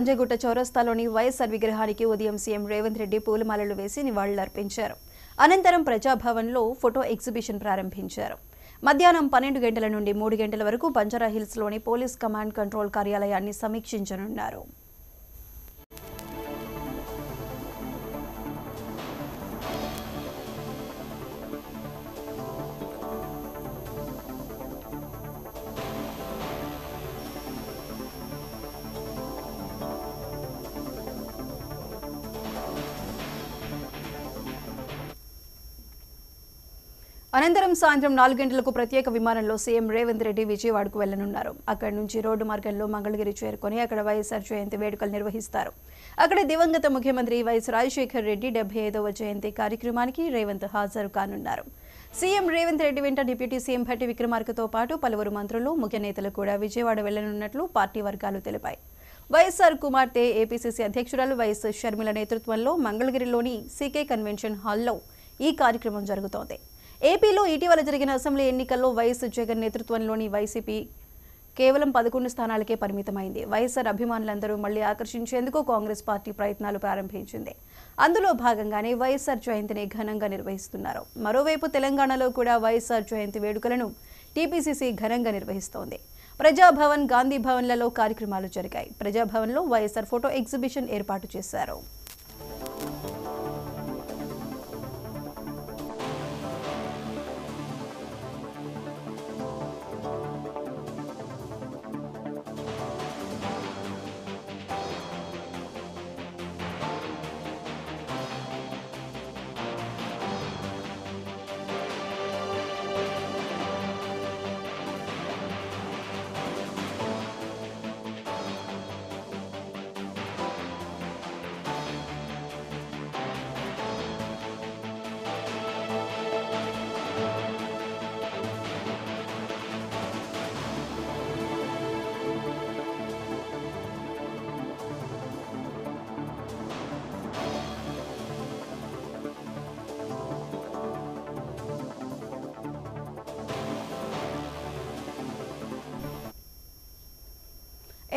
పంజగుట్ట చౌరస్తాలోని వైఎస్ఆర్ విగ్రహానికి ఉదయం సీఎం రేవంత్ రెడ్డి పూలమాలలు వేసి నివాళులర్పించారు. అనంతరం ప్రజాభవన్లో ఫోటో ఎగ్జిబిషన్ ప్రారంభించారు. మధ్యాహ్నం 12 గంటల నుండి 3 గంటల వరకు బంజారాహిల్స్లోని పోలీస్ కమాండ్ కంట్రోల్ కార్యాలయాన్ని సమీక్షించనున్నారు. అనంతరం సాయంత్రం 4 గంటలకు ప్రత్యేక విమానంలో సీఎం రేవంత్ రెడ్డి విజయవాడకు వెళ్లనున్నారు. అక్కడి నుంచి రోడ్డు మార్గంలో మంగళగిరి చేరుకొని అక్కడ వైఎస్ఆర్ జయంతి వేడుకలు నిర్వహిస్తారు. అక్కడ దివంగత ముఖ్యమంత్రి వైఎస్ రాజశేఖర్ రెడ్డి 75వ జయంతి కార్యక్రమానికి రేవంత్ హాజరు కానున్నారు. సీఎం రేవంత్ రెడ్డి వెంట డిప్యూటీ సీఎం భట్టి విక్రమార్కతో పాటు పలువురు మంత్రులు, ముఖ్య నేతలు కూడా విజయవాడ వెళ్లనున్నట్లు పార్టీ వర్గాలు తెలిపాయి. వైఎస్ఆర్ కుమార్తె ఏపీసీసీ అధ్యక్షురాలు వైఎస్ షర్మిల నేతృత్వంలో మంగళగిరిలోని సీకే కన్వెన్షన్ హాల్లో ఈ కార్యక్రమం జరుగుతోంది. ఏపీలో ఇటీవల జరిగిన అసెంబ్లీ ఎన్నికల్లో వైఎస్ జగన్ నేతృత్వంలోని వైసీపీ కేవలం 11 స్థానాలకే పరిమితమైంది. వైఎస్ఆర్ అభిమానులందరూ మళ్లీ ఆకర్షించేందుకు కాంగ్రెస్ పార్టీ ప్రయత్నాలు ప్రారంభించింది. అందులో భాగంగానే వైఎస్ఆర్ జయంతిని ఘనంగా నిర్వహిస్తున్నారు. మరోవైపు తెలంగాణలో కూడా వైఎస్ఆర్ జయంతి వేడుకలను టీపీసీసీ ఘనంగా నిర్వహిస్తోంది. ప్రజాభవన్, గాంధీ భవన్లలో కార్యక్రమాలు జరిగాయి. ప్రజాభవన్లో వైఎస్ఆర్ ఫోటో ఎగ్జిబిషన్ ఏర్పాటు చేశారు.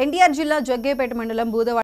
ఎన్టీఆర్ జిల్లా జగ్గేపేట మండలం బూదవాడ